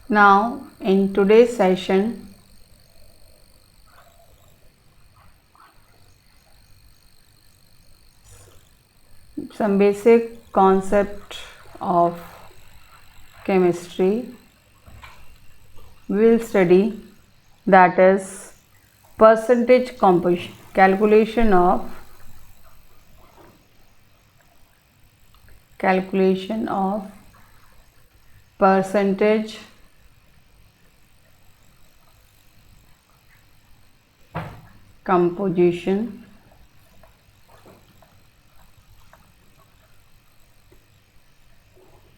Now, in today's session, some basic concept of chemistry we will study, that is percentage composition, calculation of percentage composition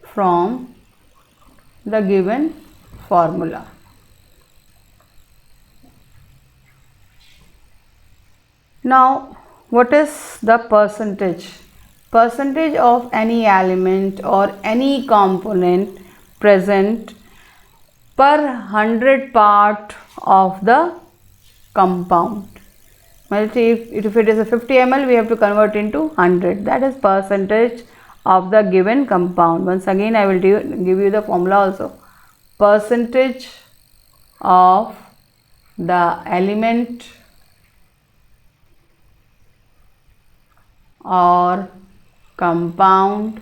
from the given formula. Now, what is the percentage? Percentage of any element or any component present per 100 part of the compound. Well, if it is a 50 ml, we have to convert into 100. That is percentage of the given compound. Once again, I will give you the formula also. Percentage of the element or compound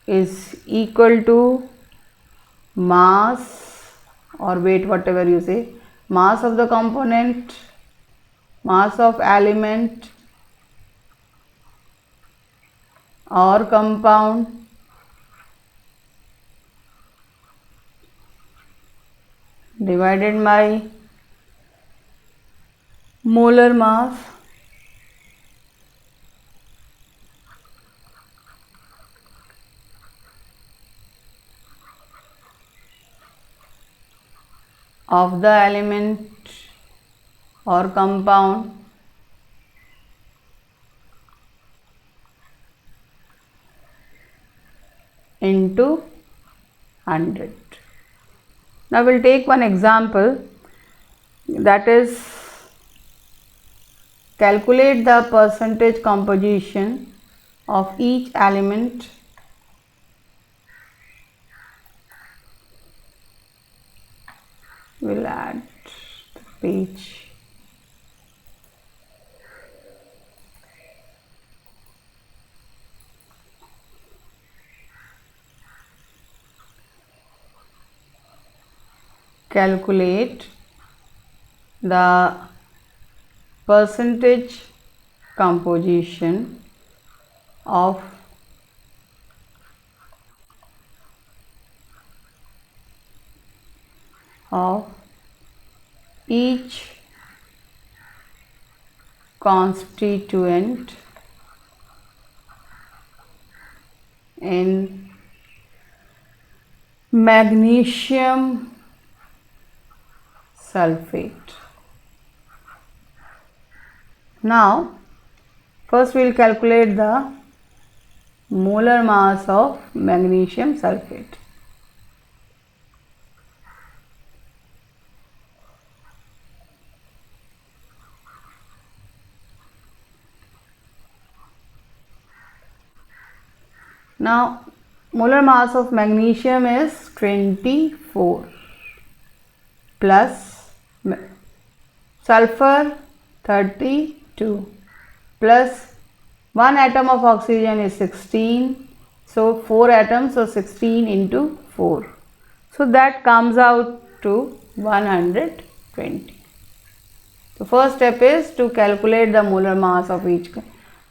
is equal to mass or weight, whatever you say, mass of the component, mass of element or compound divided by molar mass of the element or compound into 100. Now we'll take one example, that is calculate the percentage composition of each element we'll add the page. Calculate the percentage composition of each constituent in magnesium sulfate. Now, first we will calculate the molar mass of magnesium sulfate. Now, molar mass of magnesium is 24 plus sulfur 32 plus 1 atom of oxygen is 16. So 4 atoms, so 16 into 4. So that comes out to 120. So first step is to calculate the molar mass of each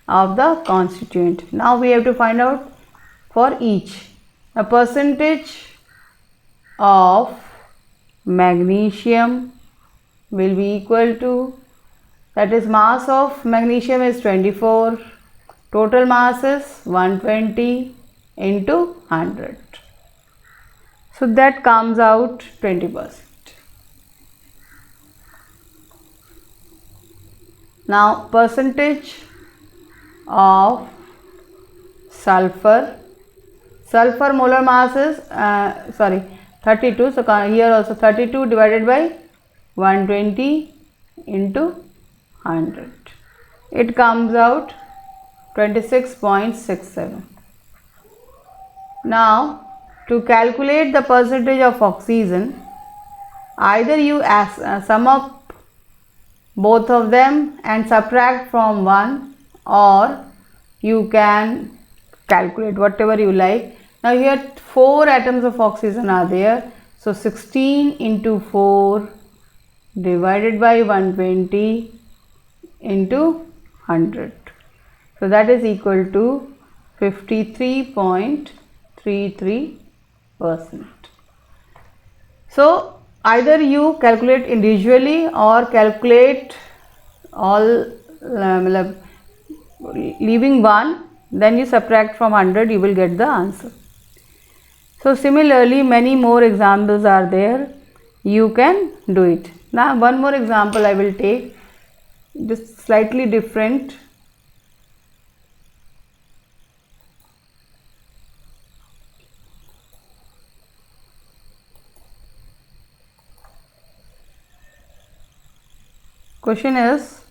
of the constituent. Now we have to find out for each a percentage of magnesium will be equal to, that is mass of magnesium is 24, total mass is 120 into 100. So that comes out 20%. Now percentage of sulfur molar mass is 32. So here also 32 divided by 120 into 100. It comes out 26.67. Now To calculate the percentage of oxygen, either you sum up both of them and subtract from one, or you can calculate whatever you like. Now here 4 atoms of oxygen are there, so 16 into 4 divided by 120 into 100, so that is equal to 53.33%. So either you calculate individually or calculate all leaving one, then you subtract from 100, you will get the answer. So similarly many more examples are there, you can do it. Now one more example I will take, just slightly different. Question is,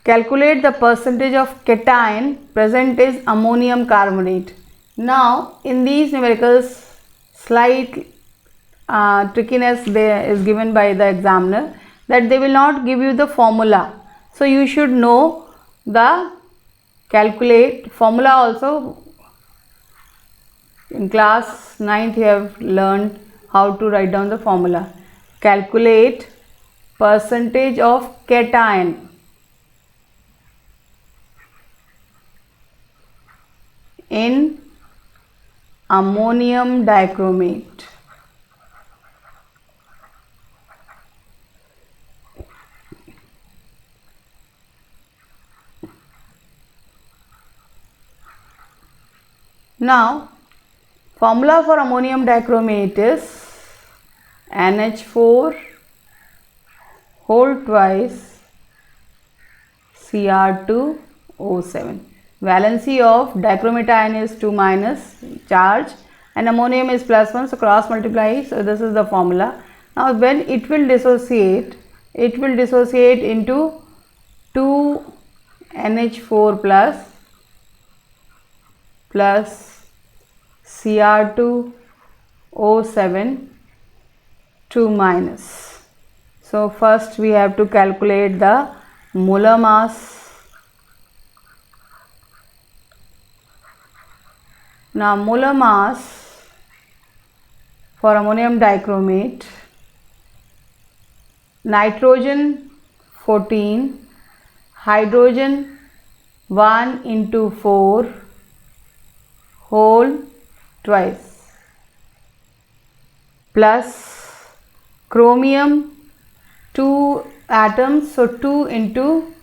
calculate the percentage of cation present is ammonium carbonate. Now in these numericals, slight trickiness there is given by the examiner, that they will not give you the formula. So you should know the calculate formula also. In class 9th you have learned how to write down the formula. Calculate percentage of cation in ammonium dichromate. Now formula for ammonium dichromate is NH4 whole twice Cr2O7. Valency of dichromate ion is 2 minus charge and ammonium is +1, so cross multiply. So this is the formula. Now when it will dissociate into 2 NH4 plus Cr2O7 2 minus. So first we have to calculate the molar mass. Now molar mass for ammonium dichromate, nitrogen 14, hydrogen 1 into 4 whole twice, plus chromium 2 atoms, so 2 into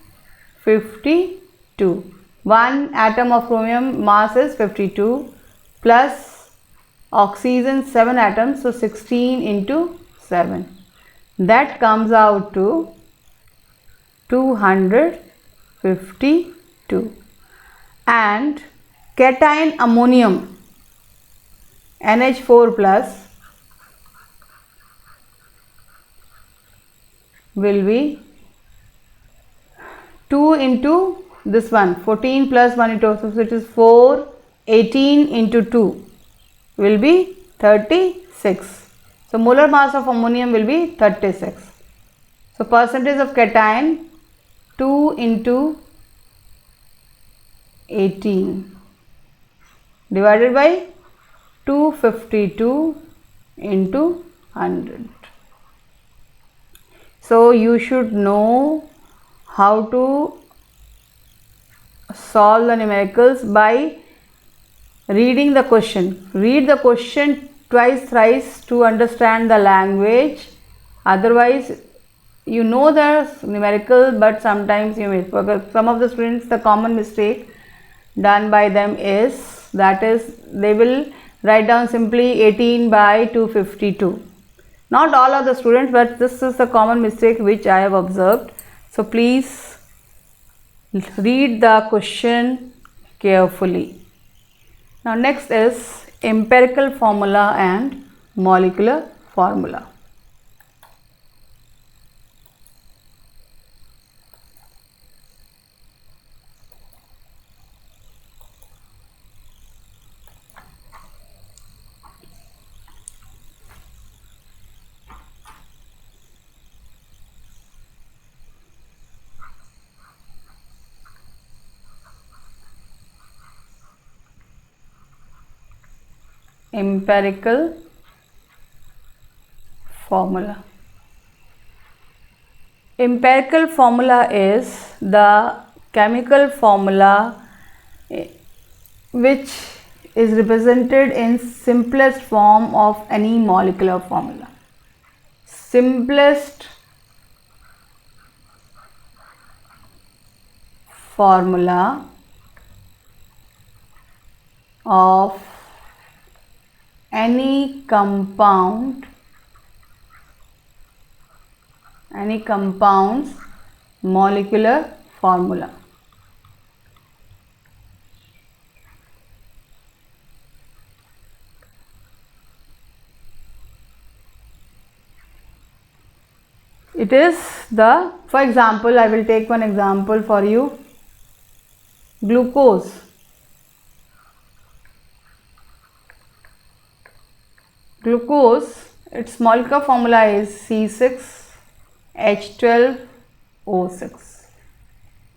52. 1 atom of chromium mass is 52, plus oxygen 7 atoms, so 16 into 7. That comes out to 252. And cation ammonium NH4 plus will be 2 into this one, 14 plus 1 into, so it is 4, 18 into 2 will be 36. So molar mass of ammonium will be 36. So percentage of cation 2 into 18 divided by 252 into 100. So you should know how to solve the numericals by reading the question. Read the question twice, thrice to understand the language. Otherwise, you know the numerical, but sometimes you miss. Some of the students, the common mistake done by them is, that is, they will write down simply 18 by 252. Not all of the students, but this is a common mistake which I have observed. So please read the question carefully. Now next is empirical formula and molecular formula. empirical formula. Empirical formula is the chemical formula which is represented in simplest form of any molecular formula. Simplest formula of any compound's molecular formula. It is the, for example, I will take one example for you. Glucose. Glucose, its molecular formula is C6H12O6.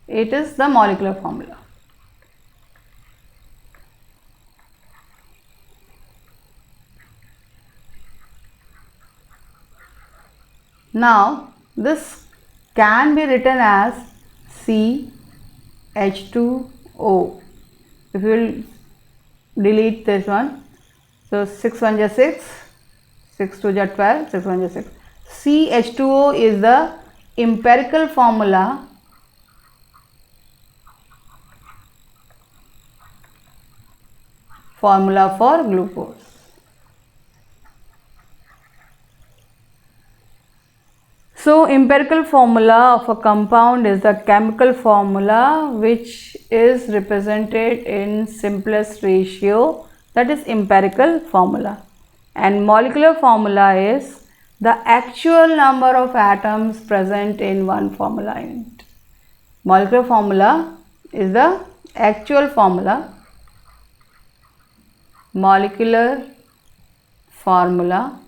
It is the molecular formula. Now, this can be written as CH2O. If you will delete this one, so 6 1 is 6, 6 2 is 12, 6 1 is 6. CH2O is the empirical formula for glucose. So, empirical formula of a compound is the chemical formula which is represented in simplest ratio, that is empirical formula, and molecular formula is the actual number of atoms present in one formula unit. Molecular formula is the actual formula. Molecular formula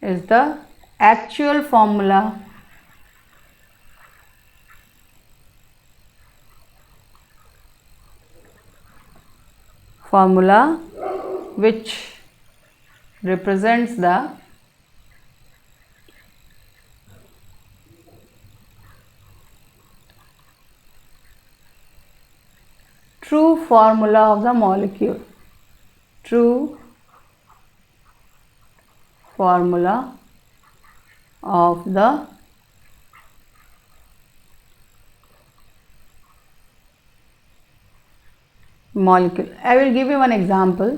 is the actual formula which represents the true formula of the molecule. True formula of the molecule. I will give you one example.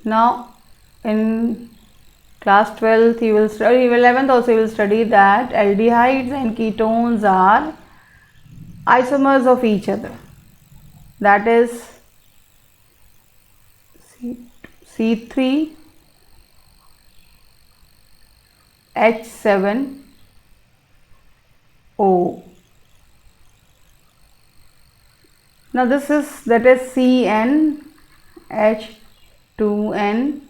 Now, in class 12th you will study, 11th also you will study that aldehydes and ketones are isomers of each other, that is C3H7O. Now this is, that is CnH2n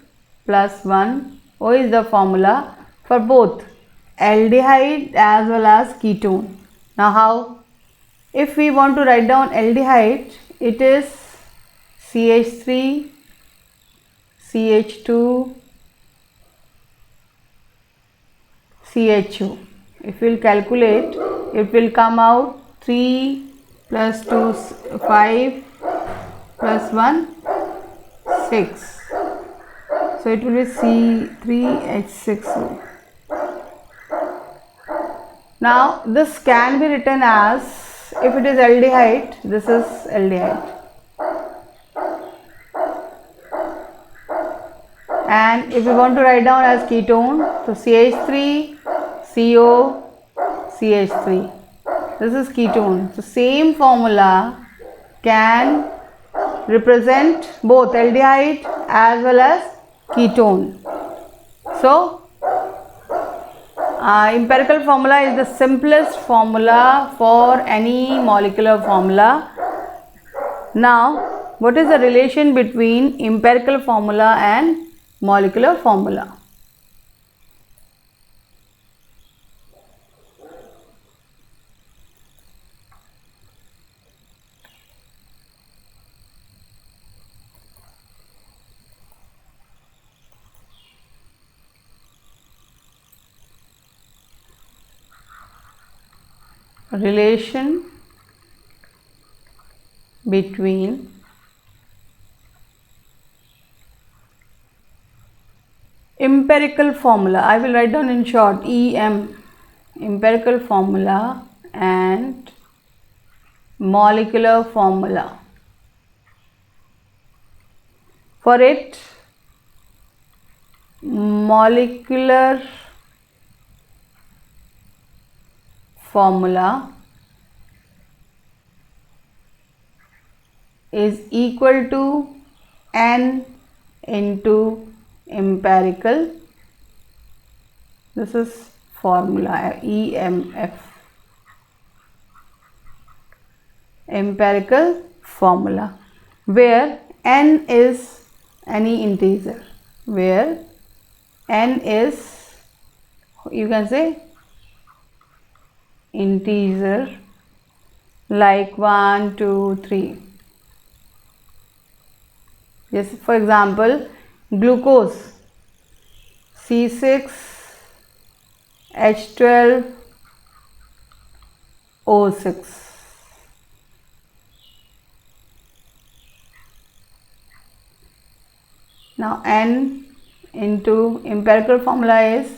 plus 1. O is the formula for both aldehyde as well as ketone. Now how? If we want to write down aldehyde, it is CH3, CH2, CHO. If we will calculate, it will come out 3 plus 2 5 plus 1 6. So it will be C3H6O. Now this can be written as, if it is aldehyde, this is aldehyde, and if we want to write down as ketone, so CH3CO CH3, this is ketone. So same formula can represent both aldehyde as well as ketone. So empirical formula is the simplest formula for any molecular formula. Now, what is the relation between empirical formula and molecular formula? relation between empirical formula. I will write down in short EM, empirical formula, and molecular formula. For it, molecular formula is equal to N into empirical. This is formula EMF, empirical formula, where N is any integer, where N is, you can say, integer like 1, 2, 3. Yes, for example, glucose C6H12O6. Now N into empirical formula is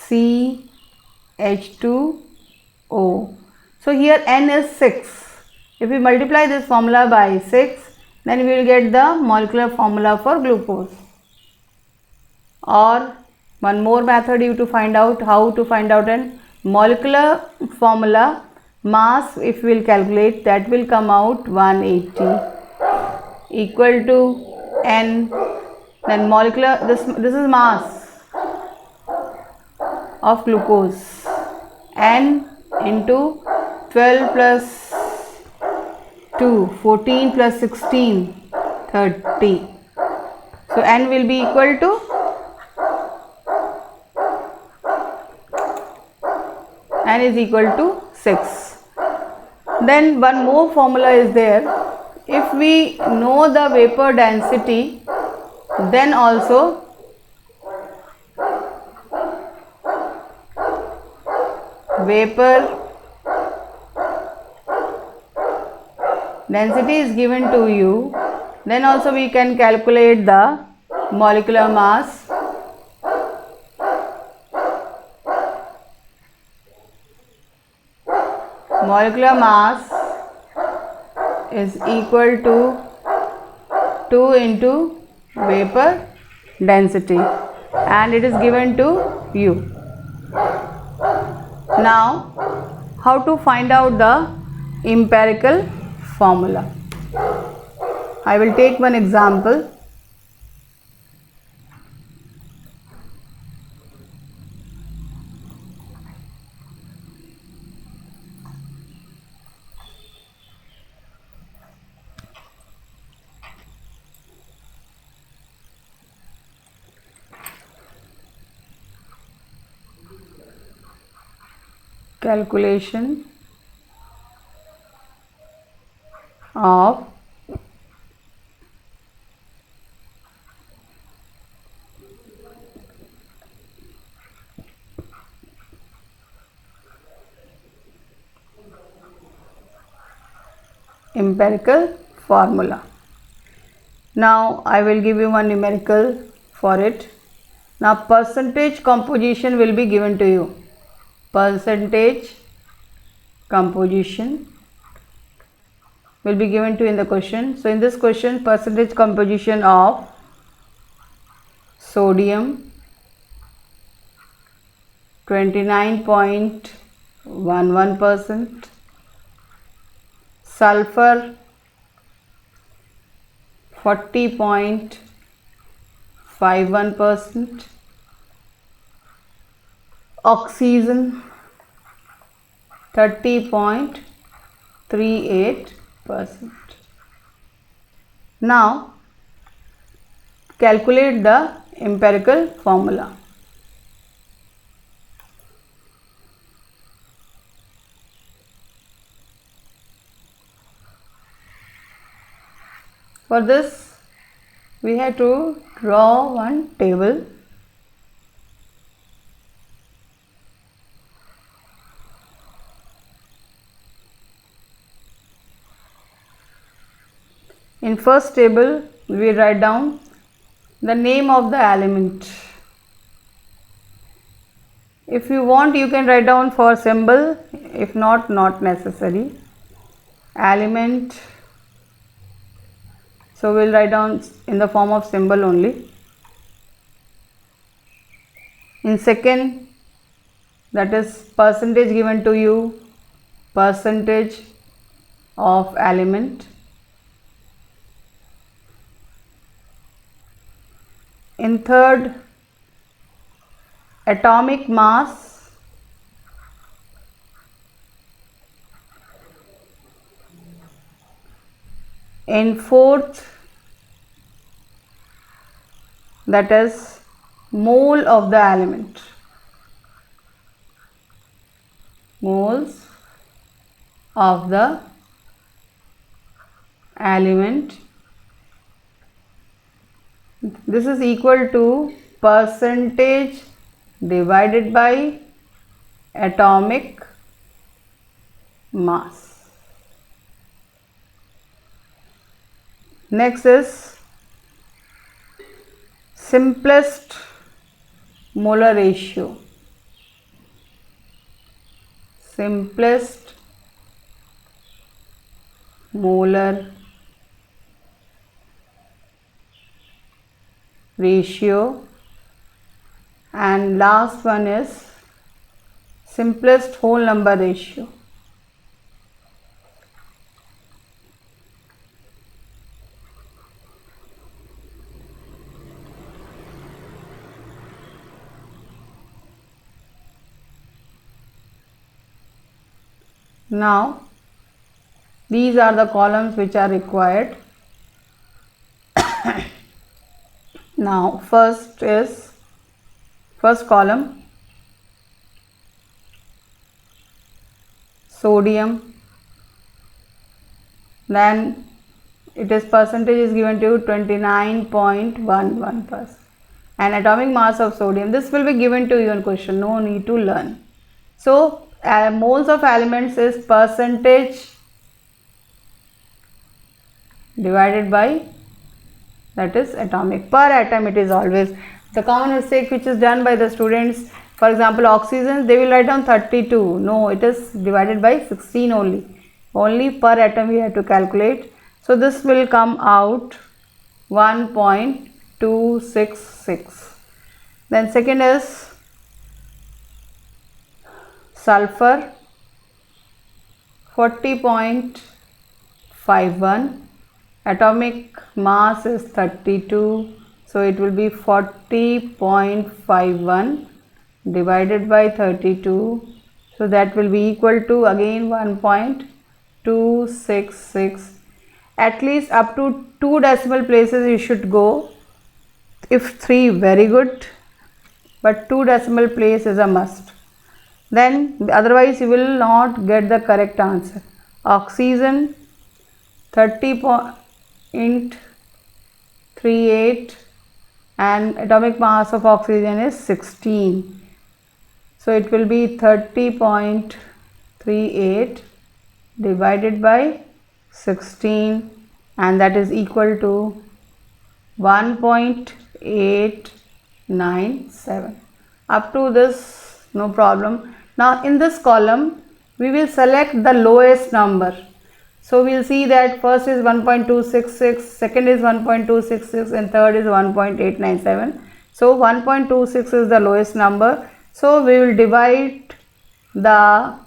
CH2O. So here N is 6. If we multiply this formula by 6, then we will get the molecular formula for glucose. Or one more method you to find out how to find out an molecular formula mass. If we will calculate, that will come out 180 equal to N. Then molecular, this is mass of glucose, N into 12 plus 2, 14 plus 16, 30. So N will be equal to N is equal to 6. Then one more formula is there. If we know the vapor density, then also vapor density is given to you, then also we can calculate the molecular mass. Molecular mass is equal to 2 into vapor density, and it is given to you. Now, how to find out the empirical formula? I will take one example. Calculation of empirical formula. Now I will give you one numerical for it. Now percentage composition will be given to you. Percentage composition will be given to in the question. So in this question, percentage composition of sodium 29.11%, sulfur 40.51%, oxygen 30.38%. Now calculate the empirical formula. For this, we have to draw one table. In first table we write down the name of the element. If you want, you can write down for symbol, if not, not necessary. Element, so we'll write down in the form of symbol only. In second, that is percentage given to you, percentage of element. In third, atomic mass. In fourth, that is mole of the element, moles of the element. This is equal to percentage divided by atomic mass. Next is simplest molar ratio. Simplest molar ratio, and last one is simplest whole number ratio. Now these are the columns which are required. Now first column, sodium, then it is percentage is given to 29.11%, and atomic mass of sodium, this will be given to you in question, no need to learn. So moles of elements is percentage divided by, that is atomic. Per atom it is always. The common mistake which is done by the students, for example oxygen, they will write down 32. No, it is divided by 16 only. Only per atom we have to calculate. So this will come out 1.266. Then second is sulfur, 40.51. Atomic mass is 32, so it will be 40.51 divided by 32, so that will be equal to again 1.266. At least up to 2 decimal places you should go. If 3, very good, but 2 decimal place is a must. Then otherwise you will not get the correct answer. Oxygen 30.38 and atomic mass of oxygen is 16. So it will be 30.38 divided by 16, and that is equal to 1.897. Up to this no problem. Now in this column we will select the lowest number. So we will see that first is 1.266, second is 1.266 and third is 1.897. So 1.26 is the lowest number. So we will divide that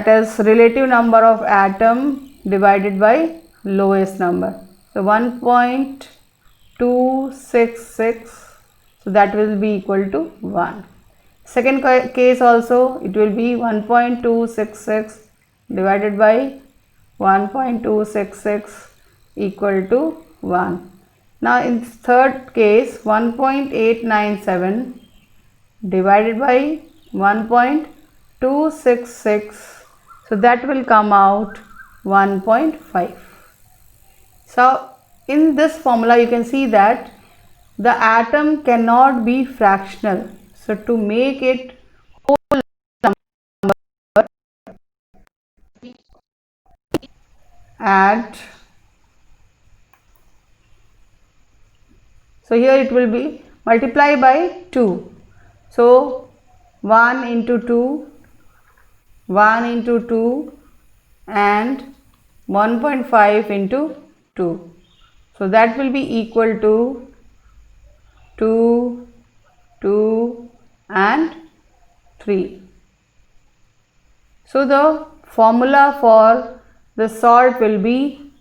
is relative number of atom divided by lowest number. So 1.266, so that will be equal to 1. Second case also it will be 1.266 divided by 1.266 equal to 1. Now in third case 1.897 divided by 1.266, so that will come out 1.5. So in this formula you can see that the atom cannot be fractional. So to make it whole number, add So here it will be multiply by 2. So 1 into 2, 1 into 2 and 1.5 into 2. So that will be equal to 2, 2 and 3. So the formula for the salt will be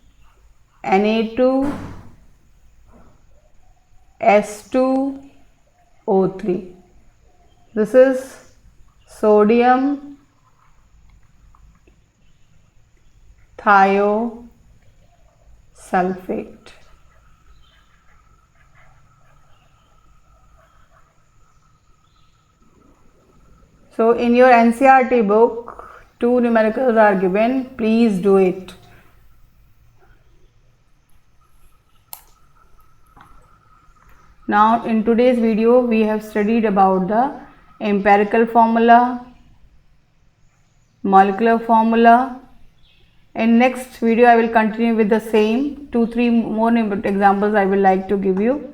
Na2S2O3. This is sodium thiosulfate. So in your NCERT book, 2 numericals are given. Please do it. Now in today's video we have studied about the empirical formula, molecular formula. In next video I will continue with the same 2-3 more examples I will like to give you.